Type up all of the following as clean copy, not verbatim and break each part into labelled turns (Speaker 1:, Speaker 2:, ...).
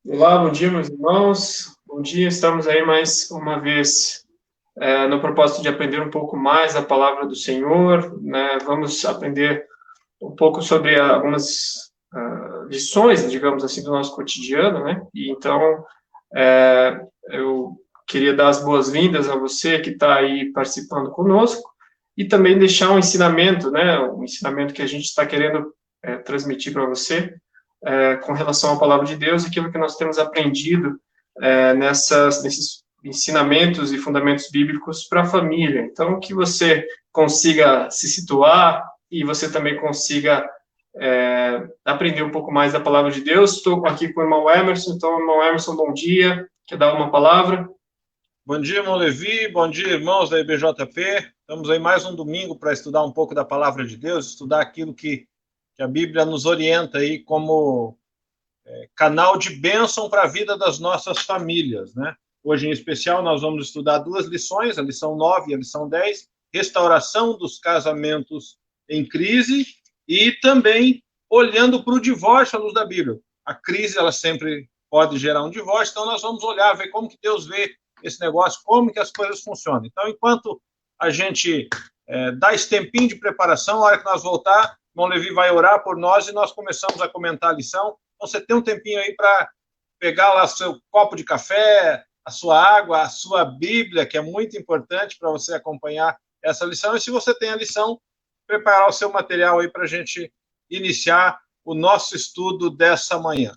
Speaker 1: Olá, bom dia, meus irmãos. Bom dia, estamos aí mais uma vez no propósito de aprender um pouco mais a palavra do Senhor, né? Vamos aprender um pouco sobre algumas lições, digamos assim, do nosso cotidiano, né? E então, eu queria dar as boas-vindas a você que está aí participando conosco e também deixar um ensinamento, né? Um ensinamento que a gente está querendo transmitir para você com relação à palavra de Deus, aquilo que nós temos aprendido nesses ensinamentos e fundamentos bíblicos para a família. Então, que você consiga se situar e você também consiga aprender um pouco mais da palavra de Deus. Estou aqui com o irmão Emerson. Então, irmão Emerson, bom dia. Quer dar uma palavra?
Speaker 2: Bom dia, irmão Levi. Bom dia, irmãos da IBJP. Estamos aí mais um domingo para estudar um pouco da palavra de Deus, estudar aquilo que a Bíblia nos orienta aí como canal de bênção para a vida das nossas famílias, né? Hoje, em especial, nós vamos estudar duas lições, a lição 9 e a lição 10, restauração dos casamentos em crise e também olhando para o divórcio à luz da Bíblia. A crise, ela sempre pode gerar um divórcio, então nós vamos olhar, ver como que Deus vê esse negócio, como que as coisas funcionam. Então, enquanto a gente dá esse tempinho de preparação, a hora que nós voltar, o irmão Levi vai orar por nós e nós começamos a comentar a lição. Então, você tem um tempinho aí para pegar lá seu copo de café, a sua água, a sua Bíblia, que é muito importante para você acompanhar essa lição. E se você tem a lição, preparar o seu material aí para a gente iniciar o nosso estudo dessa manhã.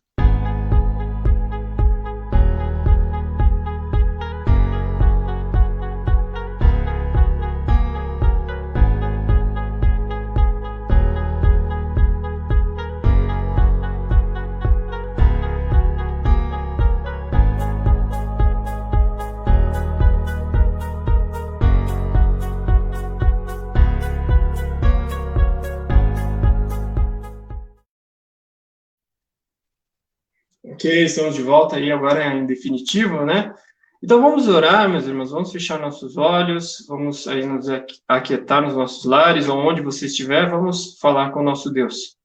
Speaker 1: Ok, estamos de volta aí agora em definitivo, né? Então vamos orar, meus irmãos, vamos fechar nossos olhos, vamos aí nos aquietar nos nossos lares, ou onde você estiver, vamos falar com o nosso Deus.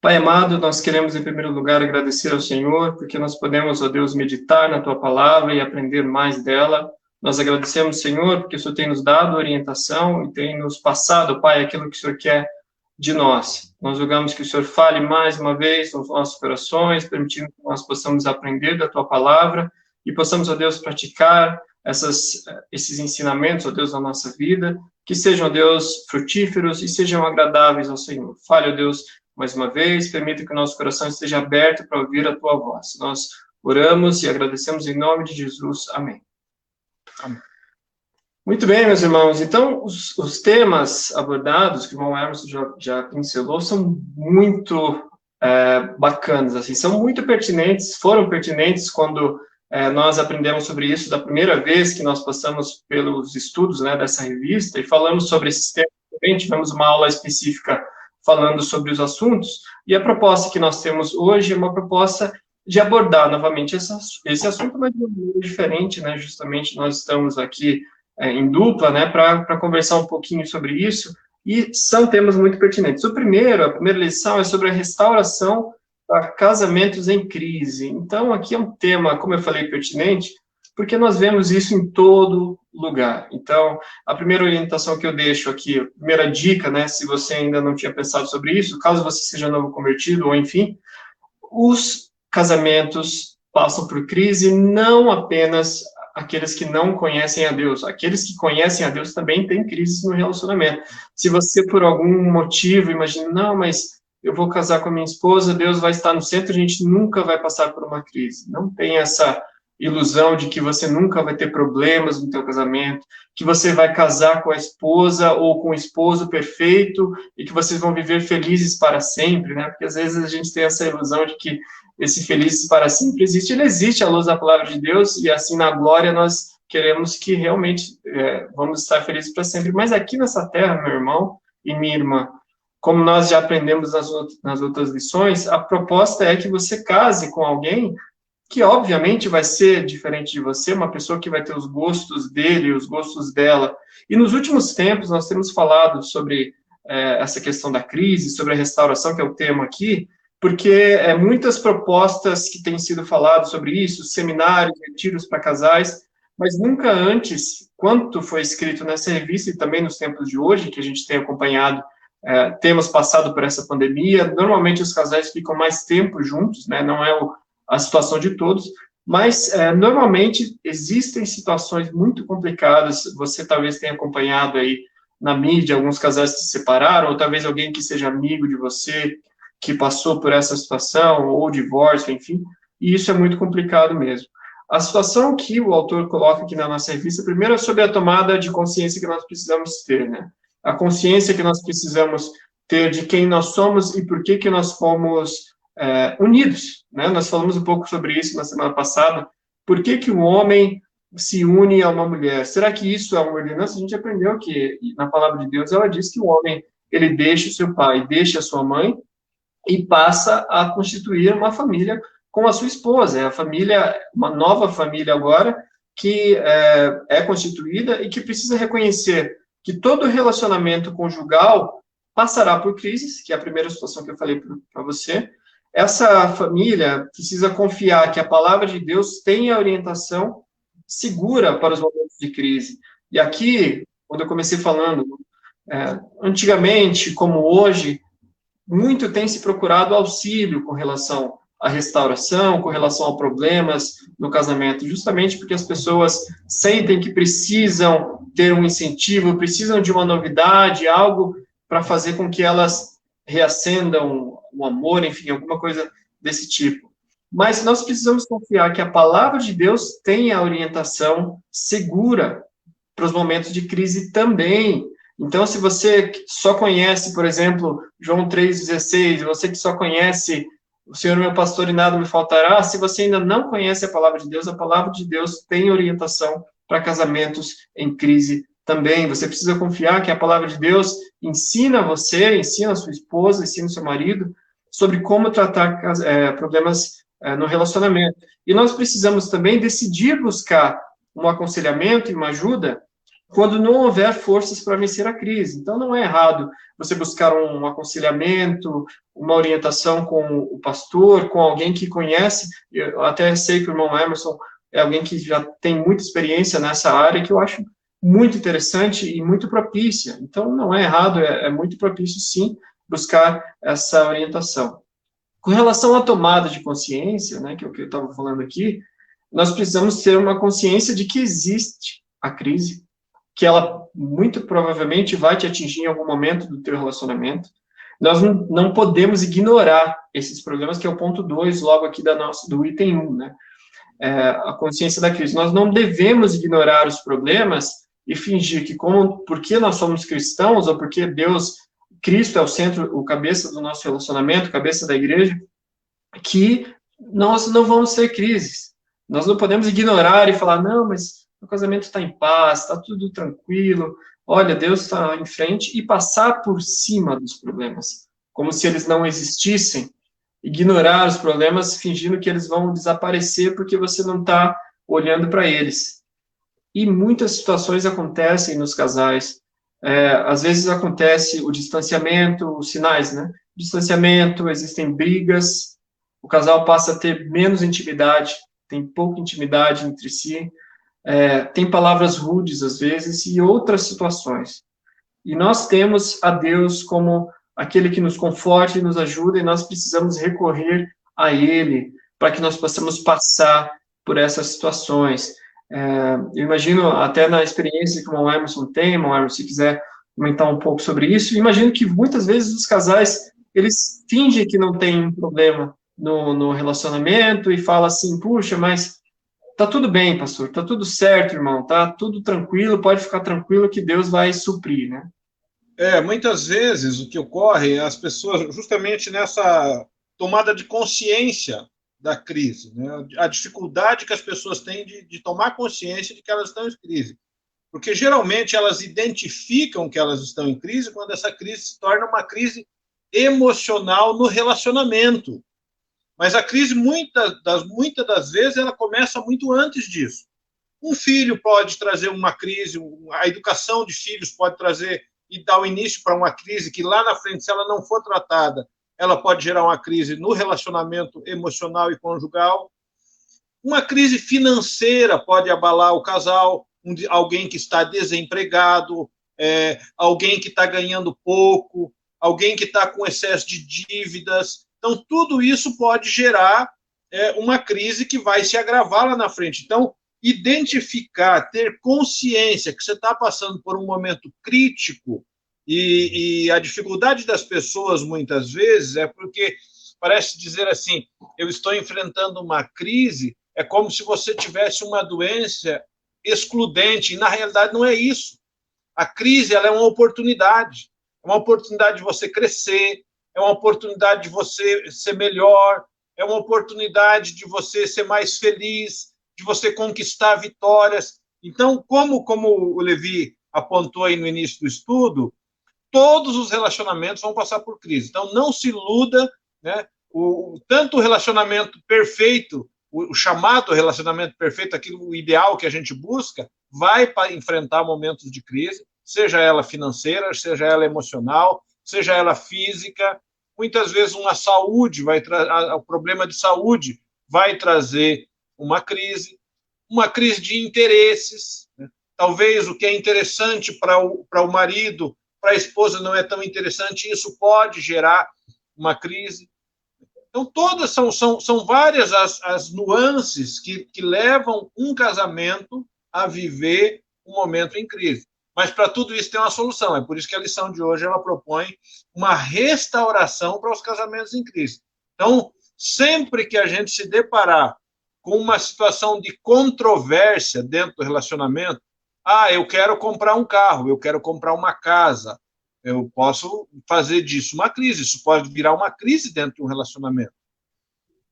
Speaker 1: Pai amado, nós queremos em primeiro lugar agradecer ao Senhor, porque nós podemos, ó Deus, meditar na Tua palavra e aprender mais dela. Nós agradecemos, Senhor, porque o Senhor tem nos dado orientação e tem nos passado, Pai, aquilo que o Senhor quer de nós. Nós rogamos que o Senhor fale mais uma vez nos nossos corações, permitindo que nós possamos aprender da Tua palavra e possamos, ó Deus, praticar esses ensinamentos, ó Deus, na nossa vida, que sejam, ó Deus, frutíferos e sejam agradáveis ao Senhor. Fale, ó Deus, mais uma vez, permita que o nosso coração esteja aberto para ouvir a Tua voz. Nós oramos e agradecemos em nome de Jesus. Amém.
Speaker 2: Amém.
Speaker 1: Muito bem, meus irmãos. Então, os temas abordados, que o irmão Emerson já pincelou, são muito bacanas, assim, são muito pertinentes, foram pertinentes quando nós aprendemos sobre isso da primeira vez que nós passamos pelos estudos, né, dessa revista, e falamos sobre esses temas também, tivemos uma aula específica falando sobre os assuntos, e a proposta que nós temos hoje é uma proposta de abordar novamente esse assunto, mas de uma maneira diferente, né, justamente nós estamos aqui em dupla, né, para conversar um pouquinho sobre isso, e são temas muito pertinentes. A primeira lição é sobre a restauração para casamentos em crise. Então, aqui é um tema, como eu falei, pertinente, porque nós vemos isso em todo lugar. Então, a primeira orientação que eu deixo aqui, a primeira dica, né, se você ainda não tinha pensado sobre isso, caso você seja novo convertido, ou enfim, os casamentos passam por crise, não apenas aqueles que não conhecem a Deus. Aqueles que conhecem a Deus também têm crises no relacionamento. Se você, por algum motivo, imagina, não, mas eu vou casar com a minha esposa, Deus vai estar no centro, a gente nunca vai passar por uma crise. Não tem essa ilusão de que você nunca vai ter problemas no teu casamento, que você vai casar com a esposa ou com o esposo perfeito e que vocês vão viver felizes para sempre, né? Porque às vezes a gente tem essa ilusão de que esse felizes para sempre existe, ele existe à luz da palavra de Deus, e assim na glória nós queremos que realmente vamos estar felizes para sempre. Mas aqui nessa terra, meu irmão e minha irmã, como nós já aprendemos nas outras lições, a proposta é que você case com alguém que obviamente vai ser diferente de você, uma pessoa que vai ter os gostos dele, os gostos dela. E nos últimos tempos nós temos falado sobre essa questão da crise, sobre a restauração, que é o tema aqui, porque muitas propostas que têm sido faladas sobre isso, seminários, retiros para casais, mas nunca antes, quanto foi escrito nessa revista e também nos tempos de hoje, que a gente tem acompanhado, temos passado por essa pandemia, normalmente os casais ficam mais tempo juntos, né, não é a situação de todos, mas normalmente existem situações muito complicadas, você talvez tenha acompanhado aí na mídia alguns casais que se separaram, ou talvez alguém que seja amigo de você, que passou por essa situação, ou divórcio, enfim, e isso é muito complicado mesmo. A situação que o autor coloca aqui na nossa revista, primeiro é sobre a tomada de consciência que nós precisamos ter, né? A consciência que nós precisamos ter de quem nós somos e por que nós fomos unidos, né? Nós falamos um pouco sobre isso na semana passada. Por que o homem se une a uma mulher? Será que isso é uma ordenança? A gente aprendeu que, na palavra de Deus, ela diz que o homem, ele deixa o seu pai, deixa a sua mãe e passa a constituir uma família com a sua esposa. É a família, uma nova família agora, que é constituída e que precisa reconhecer que todo relacionamento conjugal passará por crises, que é a primeira situação que eu falei para você. Essa família precisa confiar que a palavra de Deus tem a orientação segura para os momentos de crise. E aqui, quando eu comecei falando, antigamente, como hoje, muito tem se procurado auxílio com relação à restauração, com relação a problemas no casamento, justamente porque as pessoas sentem que precisam ter um incentivo, precisam de uma novidade, algo para fazer com que elas reacendam o amor, enfim, alguma coisa desse tipo. Mas nós precisamos confiar que a palavra de Deus tem a orientação segura para os momentos de crise também. Então, se você só conhece, por exemplo, João 3,16, você que só conhece o Senhor meu pastor e nada me faltará, se você ainda não conhece a palavra de Deus tem orientação para casamentos em crise também. Você precisa confiar que a palavra de Deus ensina você, ensina a sua esposa, ensina o seu marido sobre como tratar problemas no relacionamento. E nós precisamos também decidir buscar um aconselhamento e uma ajuda quando não houver forças para vencer a crise. Então, não é errado você buscar um aconselhamento, uma orientação com o pastor, com alguém que conhece. Eu até sei que o irmão Emerson é alguém que já tem muita experiência nessa área, que eu acho muito interessante e muito propícia. Então, não é errado, é muito propício, sim, buscar essa orientação. Com relação à tomada de consciência, né, que é o que eu estava falando aqui, nós precisamos ter uma consciência de que existe a crise, que ela muito provavelmente vai te atingir em algum momento do teu relacionamento. Nós não podemos ignorar esses problemas, que é o ponto 2, logo aqui do item 1, né? A consciência da crise. Nós não devemos ignorar os problemas e fingir que, porque nós somos cristãos, ou porque Cristo é o centro, o cabeça do nosso relacionamento, cabeça da igreja, que nós não vamos ter crises. Nós não podemos ignorar e falar, não, mas o casamento está em paz, está tudo tranquilo, olha, Deus está em frente, e passar por cima dos problemas, como se eles não existissem, ignorar os problemas, fingindo que eles vão desaparecer porque você não está olhando para eles. E muitas situações acontecem nos casais. Às vezes acontece o distanciamento, os sinais, né? Distanciamento, existem brigas, o casal passa a ter menos intimidade, tem pouca intimidade entre si, tem palavras rudes, às vezes, e outras situações. E nós temos a Deus como aquele que nos conforta e nos ajuda, e nós precisamos recorrer a Ele para que nós possamos passar por essas situações. Eu imagino, até na experiência que o irmão Emerson tem, irmão Emerson, se quiser comentar um pouco sobre isso, imagino que muitas vezes os casais, eles fingem que não tem um problema no relacionamento e falam assim, puxa, mas tá tudo bem, pastor, tá tudo certo, irmão, tá tudo tranquilo, pode ficar tranquilo que Deus vai suprir, né?
Speaker 2: Muitas vezes o que ocorre é as pessoas, justamente nessa tomada de consciência da crise, né? A dificuldade que as pessoas têm de tomar consciência de que elas estão em crise. Porque geralmente elas identificam que elas estão em crise quando essa crise se torna uma crise emocional no relacionamento. Mas a crise, muitas das vezes, ela começa muito antes disso. Um filho pode trazer uma crise, a educação de filhos pode trazer e dar o início para uma crise que lá na frente, se ela não for tratada, ela pode gerar uma crise no relacionamento emocional e conjugal. Uma crise financeira pode abalar o casal, alguém que está desempregado, alguém que está ganhando pouco, alguém que está com excesso de dívidas. Então, tudo isso pode gerar uma crise que vai se agravar lá na frente. Então, identificar, ter consciência que você está passando por um momento crítico e a dificuldade das pessoas, muitas vezes, é porque parece dizer assim, eu estou enfrentando uma crise, é como se você tivesse uma doença excludente, e na realidade não é isso. A crise ela é uma oportunidade de você crescer, é uma oportunidade de você ser melhor, é uma oportunidade de você ser mais feliz, de você conquistar vitórias. Então, como o Levi apontou aí no início do estudo, todos os relacionamentos vão passar por crise. Então, não se iluda, né? Tanto o relacionamento perfeito, o chamado relacionamento perfeito, aquilo, o ideal que a gente busca, vai enfrentar momentos de crise, seja ela financeira, seja ela emocional, seja ela física. Muitas vezes o problema de saúde vai trazer uma crise de interesses, né? Talvez o que é interessante para o marido, para a esposa não é tão interessante, isso pode gerar uma crise. Então, todas são várias as nuances que levam um casamento a viver um momento em crise. Mas para tudo isso tem uma solução. É por isso que a lição de hoje ela propõe uma restauração para os casamentos em crise. Então, sempre que a gente se deparar com uma situação de controvérsia dentro do relacionamento, eu quero comprar um carro, eu quero comprar uma casa, eu posso fazer disso uma crise, isso pode virar uma crise dentro de um relacionamento.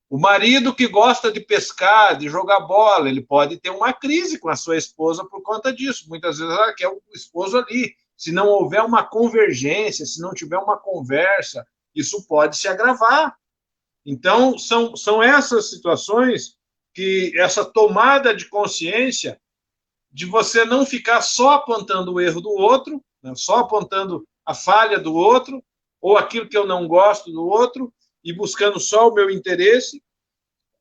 Speaker 2: O marido que gosta de pescar, de jogar bola, ele pode ter uma crise com a sua esposa por conta disso. Muitas vezes ela quer o esposo ali. Se não houver uma convergência, se não tiver uma conversa, isso pode se agravar. Então, são essas situações que essa tomada de consciência de você não ficar só apontando o erro do outro, né, só apontando a falha do outro, ou aquilo que eu não gosto do outro, e buscando só o meu interesse,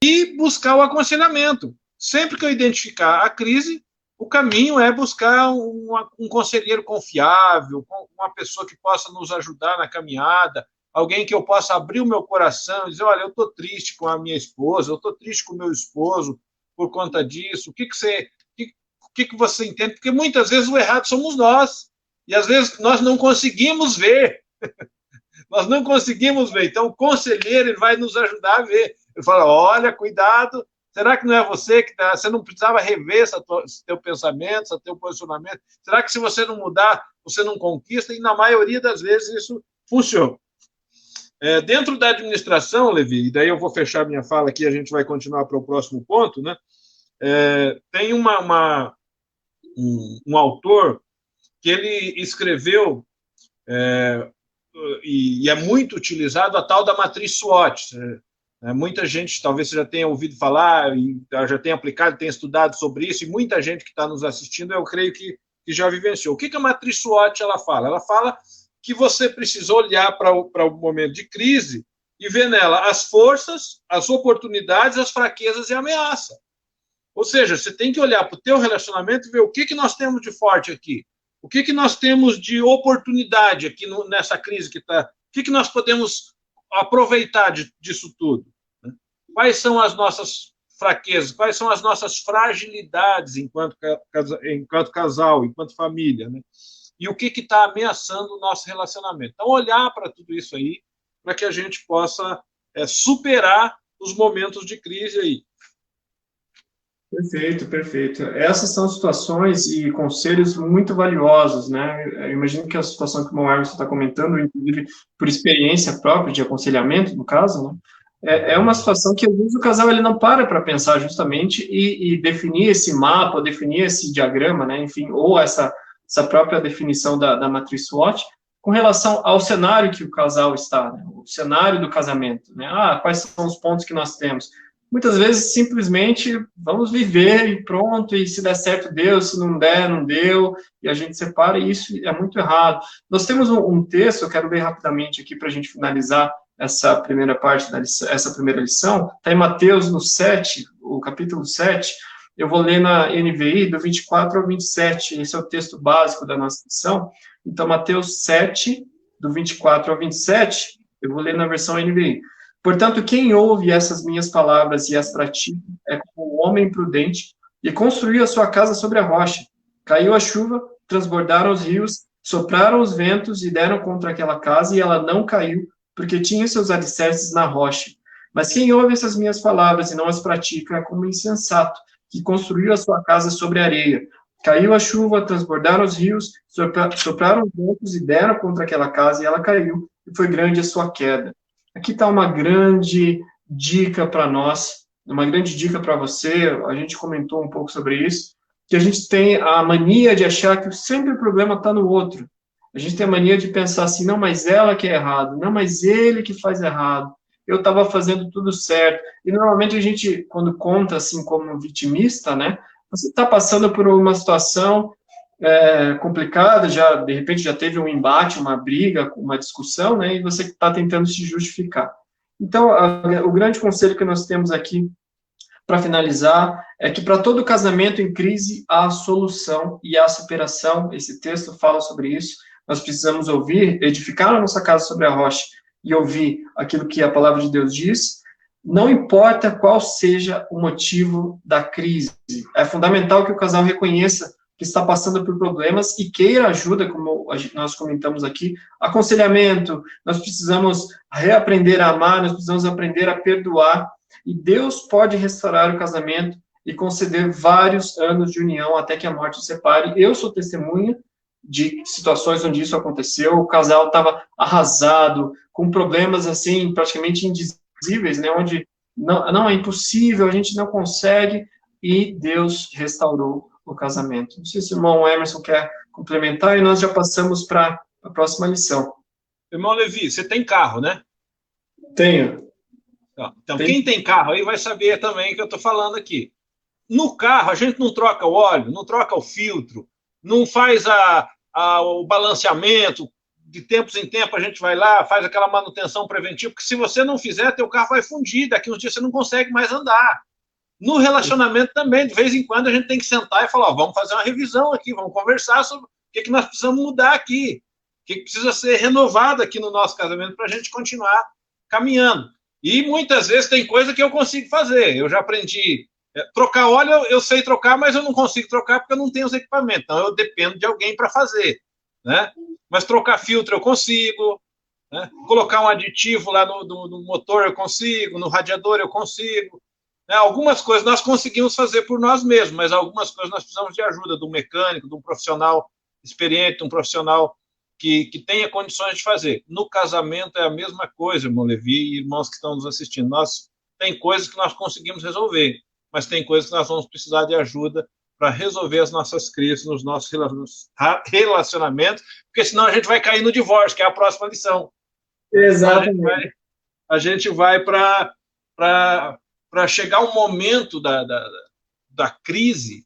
Speaker 2: e buscar o aconselhamento. Sempre que eu identificar a crise, o caminho é buscar um conselheiro confiável, uma pessoa que possa nos ajudar na caminhada, alguém que eu possa abrir o meu coração e dizer, olha, eu estou triste com a minha esposa, eu estou triste com o meu esposo por conta disso, o que você entende? Porque muitas vezes o errado somos nós, e às vezes nós não conseguimos ver. Nós não conseguimos ver. Então, o conselheiro ele vai nos ajudar a ver. Ele fala, olha, cuidado, será que não é você que está... Você não precisava rever esse teu pensamento, esse teu posicionamento? Será que se você não mudar, você não conquista? E na maioria das vezes isso funciona. Dentro da administração, Levi, e daí eu vou fechar minha fala aqui, a gente vai continuar para o próximo ponto, né? Tem um autor que ele escreveu, e é muito utilizado, a tal da matriz SWOT. Muita gente, talvez você já tenha ouvido falar, e já tenha aplicado, tenha estudado sobre isso, e muita gente que está nos assistindo, eu creio que já vivenciou. O que a matriz SWOT ela fala? Ela fala que você precisa olhar para o momento de crise e ver nela as forças, as oportunidades, as fraquezas e a ameaça. Ou seja, você tem que olhar para o teu relacionamento e ver o que nós temos de forte aqui. O que nós temos de oportunidade aqui nessa crise que está? O que nós podemos aproveitar disso tudo? Né? Quais são as nossas fraquezas? Quais são as nossas fragilidades enquanto casal, enquanto família? Né? E o que está ameaçando o nosso relacionamento? Então, olhar para tudo isso aí, para que a gente possa superar os momentos de crise aí.
Speaker 1: Perfeito, perfeito. Essas são situações e conselhos muito valiosos, né? Eu imagino que a situação que o irmão Emerson está comentando, inclusive por experiência própria de aconselhamento, no caso, né? É uma situação que, às vezes, o casal ele não para pensar justamente e definir esse mapa, definir esse diagrama, né? Enfim, ou essa própria definição da matriz SWOT com relação ao cenário que o casal está, né? O cenário do casamento, né? Quais são os pontos que nós temos? Muitas vezes, simplesmente, vamos viver e pronto, e se der certo, deu, se não der, não deu, e a gente separa, e isso é muito errado. Nós temos um texto, eu quero ler rapidamente aqui para a gente finalizar essa primeira parte da lição, essa primeira lição, está em Mateus no 7, o capítulo 7, eu vou ler na NVI, do 24 ao 27, esse é o texto básico da nossa lição. Então, Mateus 7, do 24 ao 27, eu vou ler na versão NVI. Portanto, quem ouve essas minhas palavras e as pratica é como um homem prudente e construiu a sua casa sobre a rocha. Caiu a chuva, transbordaram os rios, sopraram os ventos e deram contra aquela casa, e ela não caiu, porque tinha seus alicerces na rocha. Mas quem ouve essas minhas palavras e não as pratica é como um insensato, que construiu a sua casa sobre a areia. Caiu a chuva, transbordaram os rios, sopraram os ventos e deram contra aquela casa, e ela caiu, e foi grande a sua queda. Aqui está uma grande dica para nós, uma grande dica para você, a gente comentou um pouco sobre isso, que a gente tem a mania de achar que sempre o problema está no outro. A gente tem a mania de pensar assim, não, mas ela que é errado, não, mas ele que faz errado, eu estava fazendo tudo certo. E normalmente a gente, quando conta assim como vitimista, né, você está passando por uma situação complicada, já de repente já teve um embate, uma briga, uma discussão, né, e você está tentando se justificar. Então, o grande conselho que nós temos aqui, para finalizar, é que para todo casamento em crise há solução e há superação. Esse texto fala sobre isso. Nós precisamos ouvir, edificar a nossa casa sobre a rocha e ouvir aquilo que a palavra de Deus diz, não importa qual seja o motivo da crise. É fundamental que o casal reconheça que está passando por problemas e queira ajuda, como nós comentamos aqui, aconselhamento, nós precisamos reaprender a amar, nós precisamos aprender a perdoar, e Deus pode restaurar o casamento e conceder vários anos de união até que a morte os separe. Eu sou testemunha de situações onde isso aconteceu, o casal estava arrasado, com problemas assim, praticamente indizíveis, né, onde não é impossível, a gente não consegue, e Deus restaurou o casamento. Não sei se o irmão Emerson quer complementar, e nós já passamos para a próxima lição.
Speaker 2: Irmão Levi, você tem carro, né?
Speaker 1: Tenho.
Speaker 2: Então, quem tem carro aí vai saber também o que eu estou falando aqui. No carro, a gente não troca o óleo, não troca o filtro, não faz o balanceamento, de tempos em tempos a gente vai lá, faz aquela manutenção preventiva, porque se você não fizer, teu carro vai fundir, daqui uns dias você não consegue mais andar. No relacionamento também, de vez em quando a gente tem que sentar e falar, vamos fazer uma revisão aqui, vamos conversar sobre o que nós precisamos mudar aqui, o que precisa ser renovado aqui no nosso casamento para a gente continuar caminhando. E muitas vezes tem coisa que eu consigo fazer, eu já aprendi. Trocar óleo eu sei trocar, mas eu não consigo trocar porque eu não tenho os equipamentos, então eu dependo de alguém para fazer, né? Mas trocar filtro eu consigo, né? Colocar um aditivo lá no motor eu consigo, no radiador eu consigo, né? Algumas coisas nós conseguimos fazer por nós mesmos, mas algumas coisas nós precisamos de ajuda de um mecânico, de um profissional experiente, de um profissional que tenha condições de fazer. No casamento é a mesma coisa, irmão Levi e irmãos que estão nos assistindo. Tem coisas que nós conseguimos resolver, mas tem coisas que nós vamos precisar de ajuda para resolver as nossas crises nos nossos relacionamentos, porque senão a gente vai cair no divórcio, que é a próxima lição.
Speaker 1: Exatamente.
Speaker 2: A gente vai para chegar um momento da crise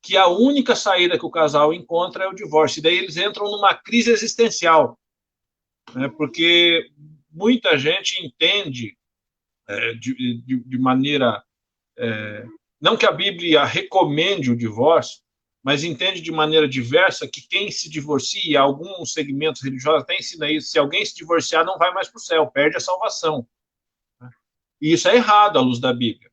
Speaker 2: que a única saída que o casal encontra é o divórcio. E daí eles entram numa crise existencial, né? Porque muita gente entende de maneira... não que a Bíblia recomende o divórcio, mas entende de maneira diversa que quem se divorcia, alguns segmentos religiosos até ensinam isso, se alguém se divorciar não vai mais para o céu, perde a salvação. E isso é errado à luz da Bíblia.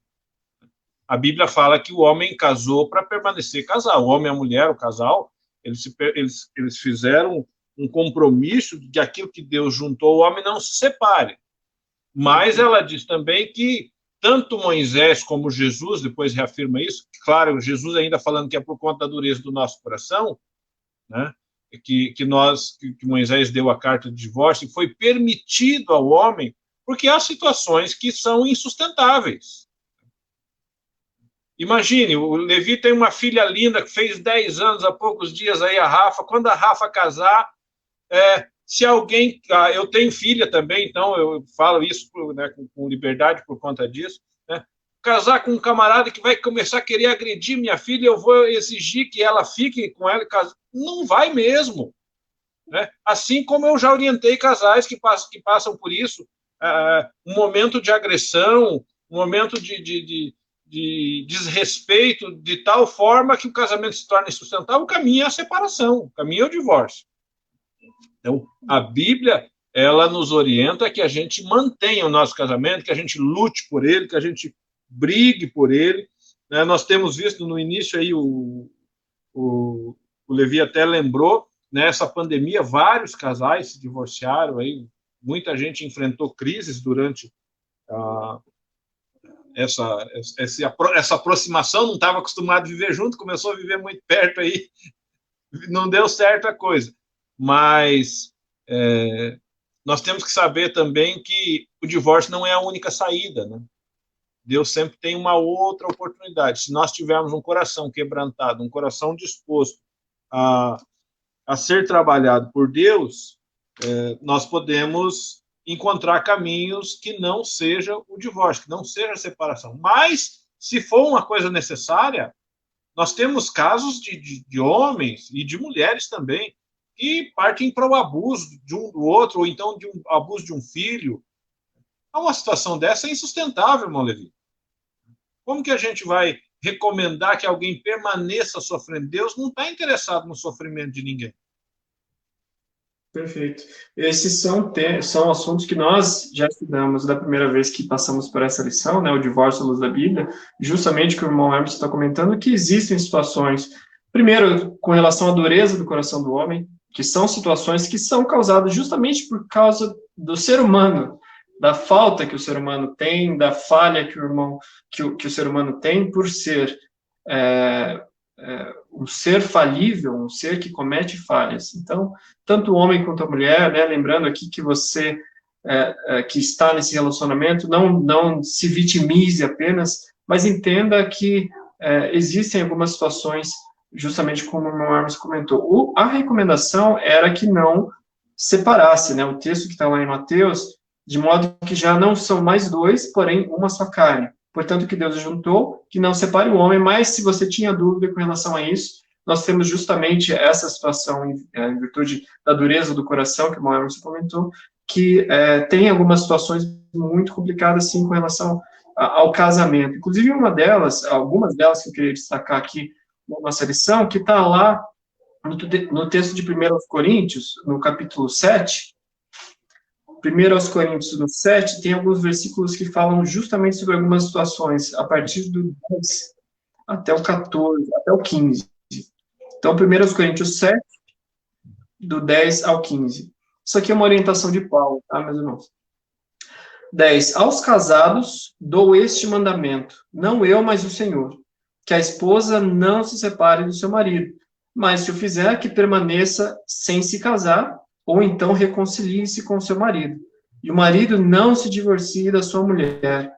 Speaker 2: A Bíblia fala que o homem casou para permanecer casado. O homem e a mulher, o casal, eles fizeram um compromisso de que aquilo que Deus juntou, o homem não se separe. Mas ela diz também que tanto Moisés como Jesus, depois reafirma isso, claro, Jesus ainda falando que é por conta da dureza do nosso coração, né, que Moisés deu a carta de divórcio, e foi permitido ao homem, porque há situações que são insustentáveis. Imagine, o Levi tem uma filha linda que fez 10 anos há poucos dias aí, a Rafa. Quando a Rafa casar, se alguém... eu tenho filha também, então eu falo isso, né, com liberdade por conta disso. Né? Casar com um camarada que vai começar a querer agredir minha filha, eu vou exigir que ela fique com ela. Não vai mesmo. Né? Assim como eu já orientei casais que passam por isso. um momento de agressão, um momento de desrespeito, de tal forma que o casamento se torna insustentável, o caminho é a separação, o caminho é o divórcio. Então, a Bíblia, ela nos orienta que a gente mantenha o nosso casamento, que a gente lute por ele, que a gente brigue por ele. Né? Nós temos visto no início aí, o Levi até lembrou, nessa pandemia, vários casais se divorciaram, aí, muita gente enfrentou crises durante essa aproximação, não estava acostumado a viver junto, começou a viver muito perto aí, não deu certo a coisa. Mas nós temos que saber também que o divórcio não é a única saída, né? Deus sempre tem uma outra oportunidade. Se nós tivermos um coração quebrantado, um coração disposto a ser trabalhado por Deus, nós podemos encontrar caminhos que não seja o divórcio, que não seja a separação. Mas, se for uma coisa necessária, nós temos casos de homens e de mulheres também que partem para o abuso de um do outro, ou então de um abuso de um filho. Uma situação dessa é insustentável, irmão Levi. Como que a gente vai recomendar que alguém permaneça sofrendo? Deus não está interessado no sofrimento de ninguém.
Speaker 1: Perfeito. Esses são assuntos que nós já estudamos da primeira vez que passamos por essa lição, né, o divórcio à luz da Bíblia, justamente que o irmão Emerson está comentando, que existem situações, primeiro, com relação à dureza do coração do homem, que são situações que são causadas justamente por causa do ser humano, da falta que o ser humano tem, da falha que o ser humano tem por ser um ser falível, um ser que comete falhas. Então, tanto o homem quanto a mulher, né, lembrando aqui que você que está nesse relacionamento, não se vitimize apenas, mas entenda que existem algumas situações, justamente como o irmão Armas comentou. A recomendação era que não separasse, né, o texto que está lá em Mateus, de modo que já não são mais dois, porém uma só carne. Portanto, que Deus juntou, que não separe o homem, mas se você tinha dúvida com relação a isso, nós temos justamente essa situação, em virtude da dureza do coração, que o irmão Emerson comentou, que tem algumas situações muito complicadas, sim, com relação ao casamento. Inclusive, algumas delas que eu queria destacar aqui na nossa lição, que está lá no texto de 1 Coríntios, no capítulo 7, 1 Coríntios, no 7, tem alguns versículos que falam justamente sobre algumas situações, a partir do 10 até o 14, até o 15. Então, 1 Coríntios 7, do 10 ao 15. Isso aqui é uma orientação de Paulo, tá, meus irmãos? 10. Aos casados dou este mandamento, não eu, mas o Senhor, que a esposa não se separe do seu marido, mas se o fizer, que permaneça sem se casar, ou então reconcilie-se com seu marido. E o marido não se divorcie da sua mulher.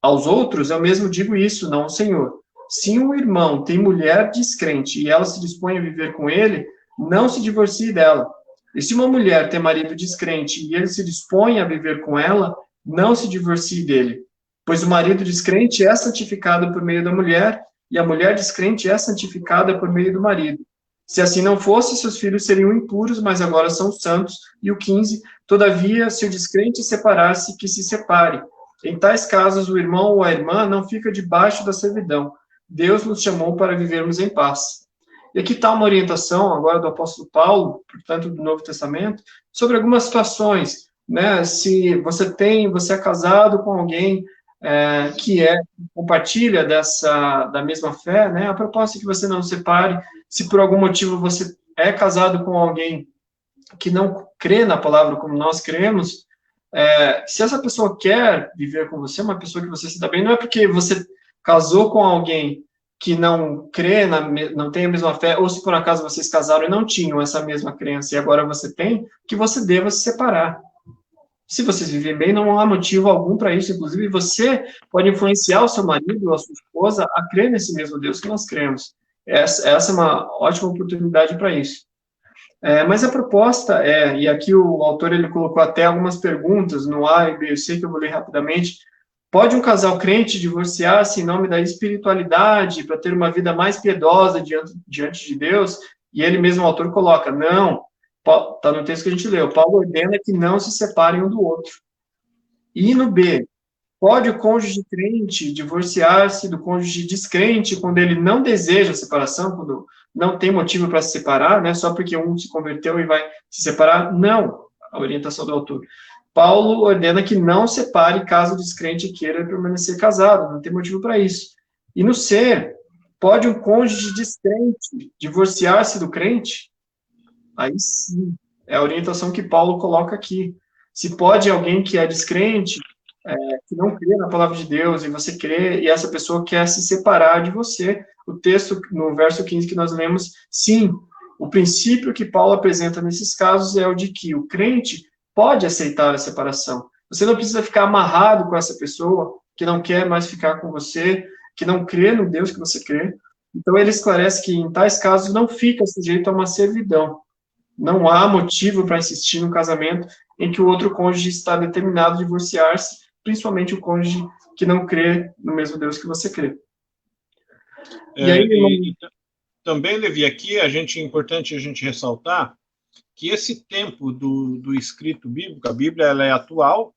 Speaker 1: Aos outros, eu mesmo digo isso, não ao Senhor. Se um irmão tem mulher descrente e ela se dispõe a viver com ele, não se divorcie dela. E se uma mulher tem marido descrente e ele se dispõe a viver com ela, não se divorcie dele. Pois o marido descrente é santificado por meio da mulher, e a mulher descrente é santificada por meio do marido. Se assim não fosse, seus filhos seriam impuros, mas agora são santos. E o 15, todavia, se o descrente separar-se, que se separe. Em tais casos, o irmão ou a irmã não fica debaixo da servidão. Deus nos chamou para vivermos em paz. E aqui está uma orientação, agora do apóstolo Paulo, portanto, do Novo Testamento, sobre algumas situações, né? Se você é casado com alguém que compartilha da mesma fé, né? A proposta é que você não separe. Se por algum motivo você é casado com alguém que não crê na palavra como nós cremos, se essa pessoa quer viver com você, uma pessoa que você se dá bem, não é porque você casou com alguém que não crê, não tem a mesma fé, ou se por acaso vocês casaram e não tinham essa mesma crença e agora você tem, que você deva se separar. Se vocês vivem bem, não há motivo algum para isso. Inclusive, você pode influenciar o seu marido ou a sua esposa a crer nesse mesmo Deus que nós cremos. Essa é uma ótima oportunidade para isso. Mas a proposta e aqui o autor ele colocou até algumas perguntas no A e B, eu sei que eu vou ler rapidamente. Pode um casal crente divorciar-se em nome da espiritualidade para ter uma vida mais piedosa diante de Deus? E ele mesmo, o autor, coloca, não. Está no texto que a gente leu. Paulo ordena que não se separem um do outro. E no B, pode o cônjuge crente divorciar-se do cônjuge descrente quando ele não deseja a separação, quando não tem motivo para se separar, né? Só porque um se converteu e vai se separar? Não, a orientação do autor. Paulo ordena que não separe caso o descrente queira permanecer casado, não tem motivo para isso. E no C, pode um cônjuge descrente divorciar-se do crente? Aí sim, é a orientação que Paulo coloca aqui. Se pode alguém que é descrente, que não crê na palavra de Deus, e você crê, e essa pessoa quer se separar de você, o texto, no verso 15 que nós lemos, sim, o princípio que Paulo apresenta nesses casos é o de que o crente pode aceitar a separação. Você não precisa ficar amarrado com essa pessoa que não quer mais ficar com você, que não crê no Deus que você crê. Então, ele esclarece que, em tais casos, não fica sujeito a uma servidão. Não há motivo para insistir no casamento em que o outro cônjuge está determinado a divorciar-se, principalmente o cônjuge que não crê no mesmo Deus que você crê.
Speaker 2: E aí, também, Levi, aqui é importante a gente ressaltar que esse tempo do escrito bíblico, a Bíblia ela é atual,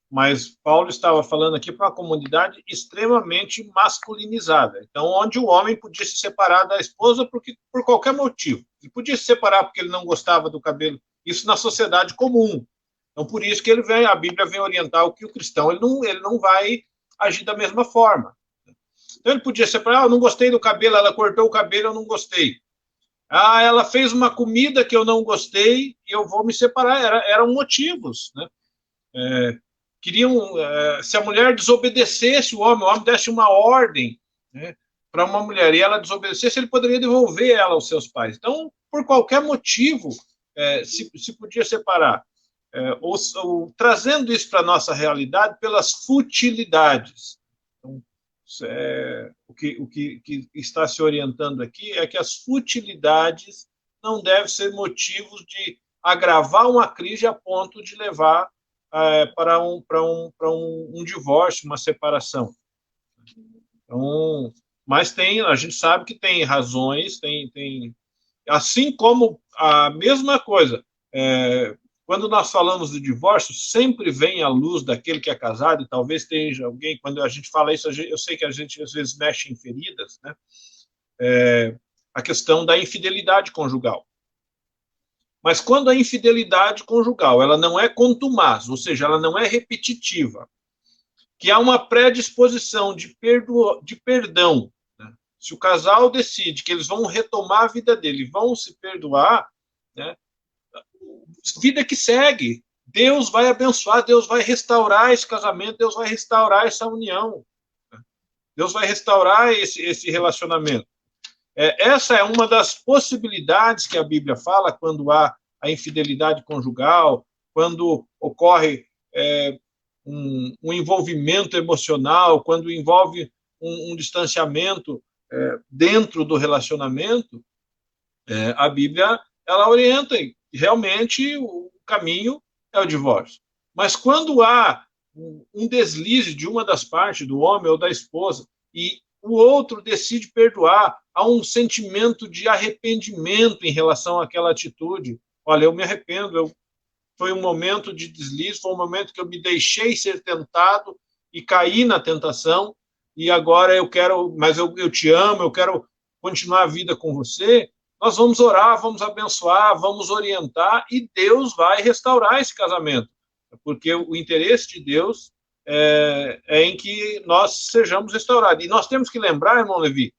Speaker 2: mas Paulo estava falando aqui para uma comunidade extremamente masculinizada. Então, onde o homem podia se separar da esposa por qualquer motivo. Ele podia se separar porque ele não gostava do cabelo. Isso na sociedade comum. Então, por isso que a Bíblia vem orientar o que o cristão ele não vai agir da mesma forma. Então, ele podia separar, eu não gostei do cabelo, ela cortou o cabelo, eu não gostei. Ah, ela fez uma comida que eu não gostei e eu vou me separar. Eram motivos, né? Queriam, se a mulher desobedecesse o homem desse uma ordem, né, para uma mulher e ela desobedecesse, ele poderia devolver ela aos seus pais. Então, por qualquer motivo, se podia separar. Ou trazendo isso para a nossa realidade pelas futilidades. Então, o que está se orientando aqui é que as futilidades não devem ser motivos de agravar uma crise a ponto de levar para um divórcio, uma separação. Então, mas a gente sabe que tem razões, assim como a mesma coisa, quando nós falamos do divórcio, sempre vem à luz daquele que é casado, e talvez tenha alguém, quando a gente fala isso, eu sei que a gente às vezes mexe em feridas, né? A questão da infidelidade conjugal. Mas quando a infidelidade conjugal ela não é contumaz, ou seja, ela não é repetitiva, que há uma predisposição de perdão, né? Se o casal decide que eles vão retomar a vida dele, vão se perdoar, né? Vida que segue. Deus vai abençoar, Deus vai restaurar esse casamento, Deus vai restaurar essa união. Deus vai restaurar esse relacionamento. Essa é uma das possibilidades que a Bíblia fala quando há a infidelidade conjugal, quando ocorre um envolvimento emocional, quando envolve um distanciamento dentro do relacionamento, a Bíblia ela orienta, e realmente o caminho é o divórcio. Mas quando há um deslize de uma das partes, do homem ou da esposa, e o outro decide perdoar, há um sentimento de arrependimento em relação àquela atitude. Olha, eu me arrependo, foi um momento de deslize, foi um momento que eu me deixei ser tentado e caí na tentação, e agora eu quero, mas eu te amo, eu quero continuar a vida com você. Nós vamos orar, vamos abençoar, vamos orientar, e Deus vai restaurar esse casamento, porque o interesse de Deus é em que nós sejamos restaurados. E nós temos que lembrar, irmão Levi,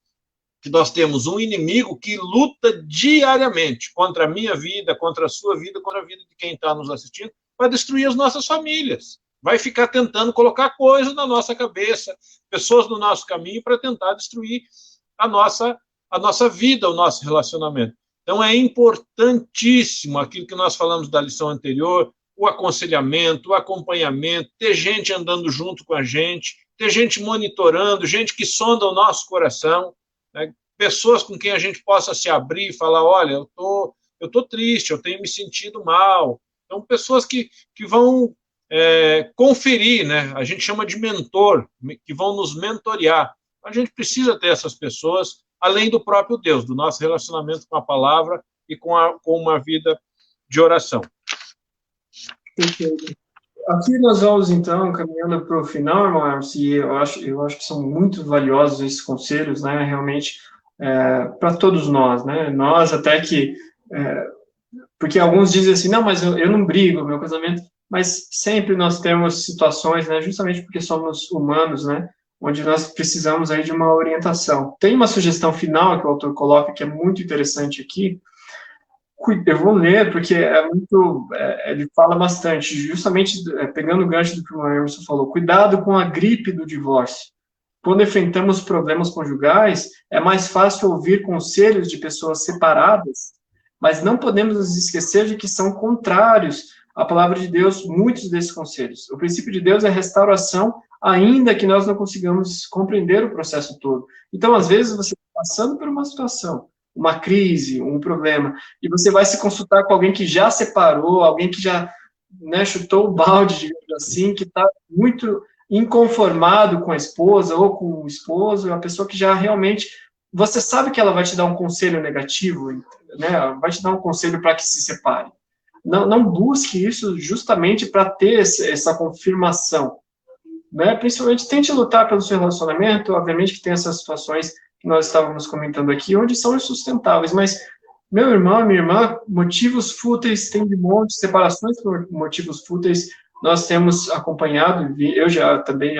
Speaker 2: que nós temos um inimigo que luta diariamente contra a minha vida, contra a sua vida, contra a vida de quem está nos assistindo, para destruir as nossas famílias. Vai ficar tentando colocar coisas na nossa cabeça, pessoas no nosso caminho, para tentar destruir a nossa vida, o nosso relacionamento. Então, é importantíssimo aquilo que nós falamos da lição anterior, o aconselhamento, o acompanhamento, ter gente andando junto com a gente, ter gente monitorando, gente que sonda o nosso coração, né? Pessoas com quem a gente possa se abrir e falar, olha, eu tô triste, eu tenho me sentido mal. Então, pessoas que vão conferir, né? A gente chama de mentor, que vão nos mentorear. A gente precisa ter essas pessoas, além do próprio Deus, do nosso relacionamento com a palavra e com uma vida de oração.
Speaker 1: Perfeito. Aqui nós vamos, então, caminhando para o final, irmão Emerson, e eu acho que são muito valiosos esses conselhos, né, realmente, para todos nós, né, nós até que, porque alguns dizem assim, não, mas eu não brigo, meu casamento, mas sempre nós temos situações, né, justamente porque somos humanos, né, onde nós precisamos aí de uma orientação. Tem uma sugestão final que o autor coloca, que é muito interessante aqui. Eu vou ler, porque ele fala bastante, justamente pegando o gancho do que o Emerson falou, cuidado com a gripe do divórcio. Quando enfrentamos problemas conjugais, é mais fácil ouvir conselhos de pessoas separadas, mas não podemos nos esquecer de que são contrários à palavra de Deus, muitos desses conselhos. O princípio de Deus é restauração, ainda que nós não consigamos compreender o processo todo. Então, às vezes, você está passando por uma situação, uma crise, um problema, e você vai se consultar com alguém que já separou, alguém que já, né, chutou o balde, digamos assim, que está muito inconformado com a esposa ou com o esposo, é uma pessoa que já realmente, você sabe que ela vai te dar um conselho negativo, né, vai te dar um conselho para que se separe. Não busque isso justamente para ter essa confirmação, né? Principalmente tente lutar pelo seu relacionamento, obviamente que tem essas situações que nós estávamos comentando aqui, onde são insustentáveis, mas, meu irmão, minha irmã, motivos fúteis tem de monte, separações por motivos fúteis, nós temos acompanhado, eu também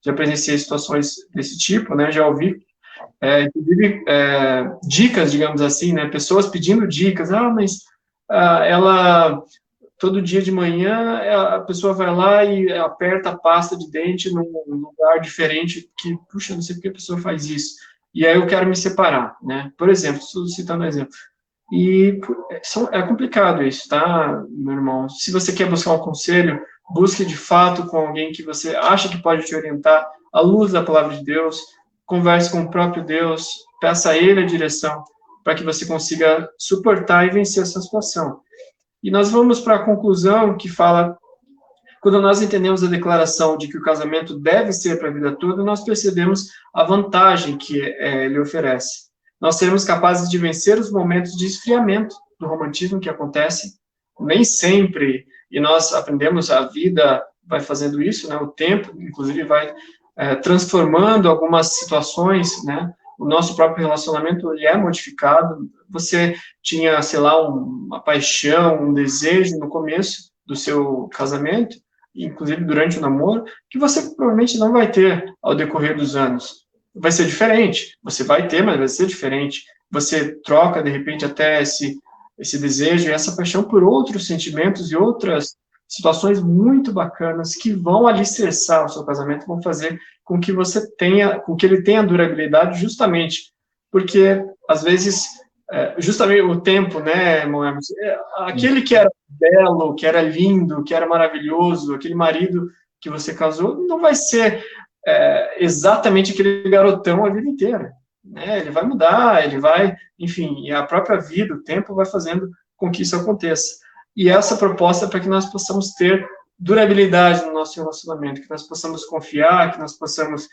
Speaker 1: já presenciei situações desse tipo, né, já ouvi, inclusive, dicas, digamos assim, né, pessoas pedindo dicas, mas ela todo dia de manhã a pessoa vai lá e aperta a pasta de dente num lugar diferente, que, puxa, não sei por que a pessoa faz isso. E aí eu quero me separar, né? Por exemplo, estou citando um exemplo. E é complicado isso, tá, meu irmão? Se você quer buscar um conselho, busque de fato com alguém que você acha que pode te orientar à luz da palavra de Deus, converse com o próprio Deus, peça a Ele a direção para que você consiga suportar e vencer essa situação. E nós vamos para a conclusão que fala, quando nós entendemos a declaração de que o casamento deve ser para a vida toda, nós percebemos a vantagem que ele oferece. Nós seremos capazes de vencer os momentos de esfriamento do romantismo que acontece, nem sempre, e nós aprendemos, a vida vai fazendo isso, né? O tempo, inclusive, vai transformando algumas situações, né? O nosso próprio relacionamento ele é modificado. Você tinha, sei lá, uma paixão, um desejo no começo do seu casamento, inclusive durante o namoro, que você provavelmente não vai ter ao decorrer dos anos. Vai ser diferente. Você vai ter, mas vai ser diferente. Você troca, de repente, até esse desejo e essa paixão por outros sentimentos e outras situações muito bacanas que vão alicerçar o seu casamento, vão fazer com que ele tenha durabilidade, justamente porque às vezes justamente o tempo, né, Moemos, aquele que era belo, que era lindo, que era maravilhoso, aquele marido que você casou, não vai ser exatamente aquele garotão a vida inteira, né? Ele vai mudar, ele vai, enfim, a própria vida, o tempo vai fazendo com que isso aconteça. E essa proposta é para que nós possamos ter durabilidade no nosso relacionamento, que nós possamos confiar, que nós possamos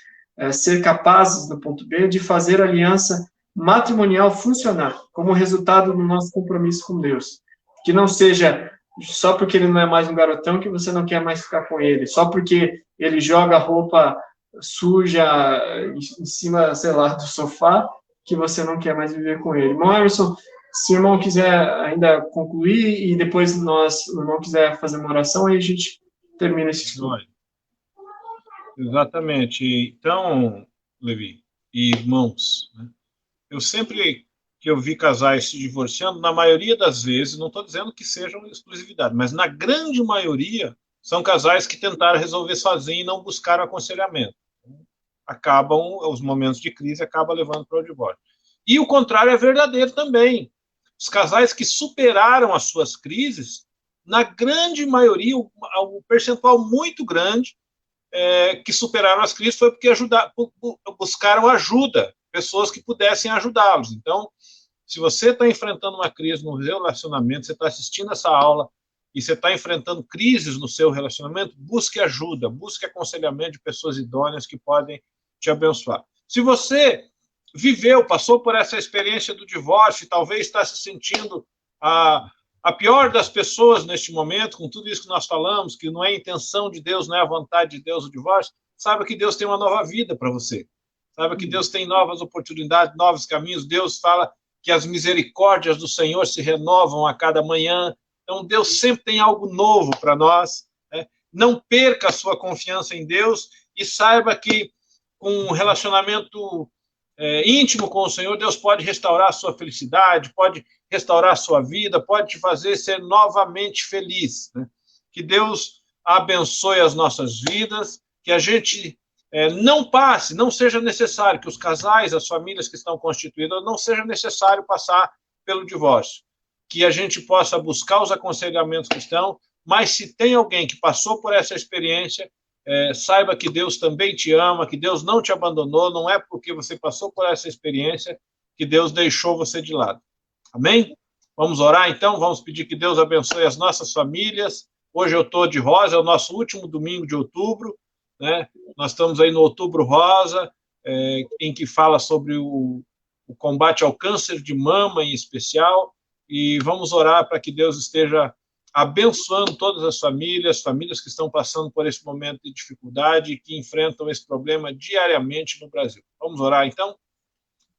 Speaker 1: ser capazes, no ponto B, de fazer a aliança matrimonial funcionar como resultado do nosso compromisso com Deus. Que não seja só porque ele não é mais um garotão que você não quer mais ficar com ele, só porque ele joga roupa suja em cima, sei lá, do sofá, que você não quer mais viver com ele. Irmão Emerson, se o irmão quiser ainda concluir e depois o irmão quiser fazer uma oração, aí a gente termina esse estudo.
Speaker 2: Exatamente. Então, Levi e irmãos, né, eu sempre que eu vi casais se divorciando, na maioria das vezes, não estou dizendo que sejam exclusividade, mas na grande maioria são casais que tentaram resolver sozinhos e não buscaram aconselhamento. Os momentos de crise acabam levando para o divórcio. E o contrário é verdadeiro também. Os casais que superaram as suas crises, na grande maioria, um percentual muito grande que superaram as crises foi porque buscaram ajuda, pessoas que pudessem ajudá-los. Então, se você está enfrentando uma crise no relacionamento, você está assistindo essa aula e você está enfrentando crises no seu relacionamento, busque ajuda, busque aconselhamento de pessoas idôneas que podem te abençoar. Se você passou por essa experiência do divórcio e talvez está se sentindo A pior das pessoas neste momento, com tudo isso que nós falamos, que não é a intenção de Deus, não é a vontade de Deus o divórcio, saiba que Deus tem uma nova vida para você. Saiba que Deus tem novas oportunidades, novos caminhos. Deus fala que as misericórdias do Senhor se renovam a cada manhã. Então, Deus sempre tem algo novo para nós, né? Não perca a sua confiança em Deus e saiba que com um relacionamento íntimo com o Senhor, Deus pode restaurar a sua felicidade, pode restaurar a sua vida, pode te fazer ser novamente feliz, né? Que Deus abençoe as nossas vidas, que a gente não seja necessário, que os casais, as famílias que estão constituídas, não seja necessário passar pelo divórcio, que a gente possa buscar os aconselhamentos cristãos, mas se tem alguém que passou por essa experiência, saiba que Deus também te ama, que Deus não te abandonou, não é porque você passou por essa experiência que Deus deixou você de lado. Amém? Vamos orar então, vamos pedir que Deus abençoe as nossas famílias. Hoje eu estou de rosa, é o nosso último domingo de outubro, né? Nós estamos aí no Outubro Rosa, em que fala sobre o combate ao câncer de mama em especial, e vamos orar para que Deus esteja abençoando todas as famílias que estão passando por esse momento de dificuldade e que enfrentam esse problema diariamente no Brasil. Vamos orar, então?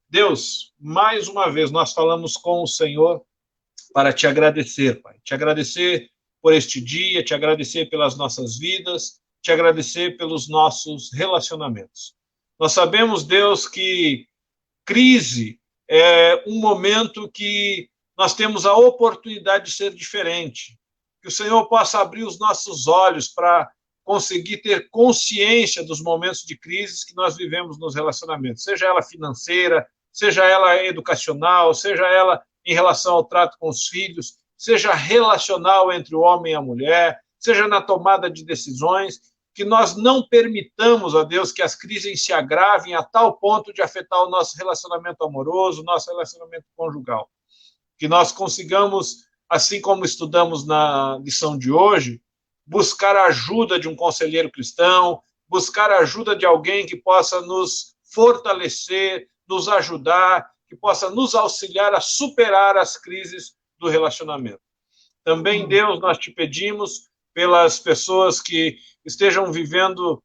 Speaker 2: Deus, mais uma vez, nós falamos com o Senhor para te agradecer, Pai. Te agradecer por este dia, te agradecer pelas nossas vidas, te agradecer pelos nossos relacionamentos. Nós sabemos, Deus, que crise é um momento que nós temos a oportunidade de ser diferente. Que o Senhor possa abrir os nossos olhos para conseguir ter consciência dos momentos de crise que nós vivemos nos relacionamentos, seja ela financeira, seja ela educacional, seja ela em relação ao trato com os filhos, seja relacional entre o homem e a mulher, seja na tomada de decisões, que nós não permitamos, ó Deus, que as crises se agravem a tal ponto de afetar o nosso relacionamento amoroso, o nosso relacionamento conjugal. Que nós consigamos, assim como estudamos na lição de hoje, buscar a ajuda de um conselheiro cristão, buscar a ajuda de alguém que possa nos fortalecer, nos ajudar, que possa nos auxiliar a superar as crises do relacionamento. Também, Deus, nós te pedimos pelas pessoas que estejam vivendo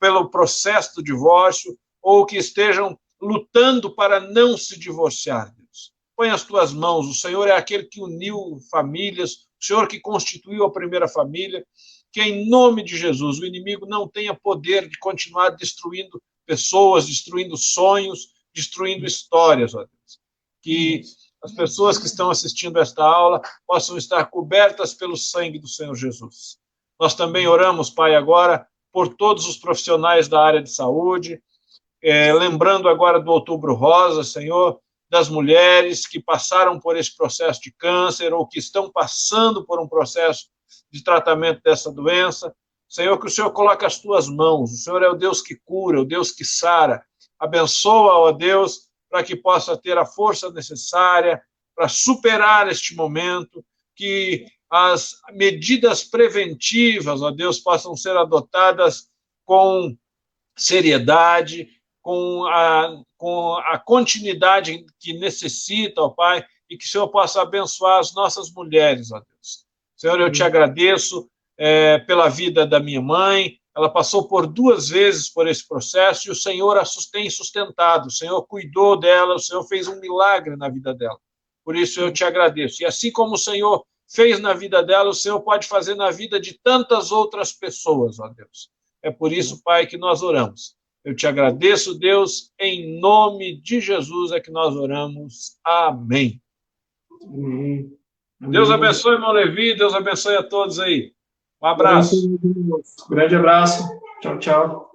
Speaker 2: pelo processo do divórcio ou que estejam lutando para não se divorciar, Deus. Põe as tuas mãos, o Senhor é aquele que uniu famílias, o Senhor que constituiu a primeira família, que em nome de Jesus o inimigo não tenha poder de continuar destruindo pessoas, destruindo sonhos, destruindo histórias, ó Deus. Que as pessoas que estão assistindo esta aula possam estar cobertas pelo sangue do Senhor Jesus. Nós também oramos, Pai, agora por todos os profissionais da área de saúde, lembrando agora do Outubro Rosa, Senhor, das mulheres que passaram por esse processo de câncer ou que estão passando por um processo de tratamento dessa doença. Senhor, que o Senhor coloque as tuas mãos. O Senhor é o Deus que cura, o Deus que sara. Abençoa, ó Deus, para que possa ter a força necessária para superar este momento, que as medidas preventivas, ó Deus, possam ser adotadas com seriedade, com a continuidade que necessita, ó Pai, e que o Senhor possa abençoar as nossas mulheres, ó Deus. Senhor, eu te agradeço pela vida da minha mãe. Ela passou por 2 vezes por esse processo e o Senhor a tem sustentado, o Senhor cuidou dela, o Senhor fez um milagre na vida dela. Por isso eu te agradeço. E assim como o Senhor fez na vida dela, o Senhor pode fazer na vida de tantas outras pessoas, ó Deus. É por isso, Pai, que nós oramos. Eu te agradeço, Deus, em nome de Jesus é que nós oramos. Amém.
Speaker 1: Amém.
Speaker 2: Deus abençoe, irmão Levi, Deus abençoe a todos aí. Um abraço.
Speaker 1: Grande abraço. Tchau, tchau.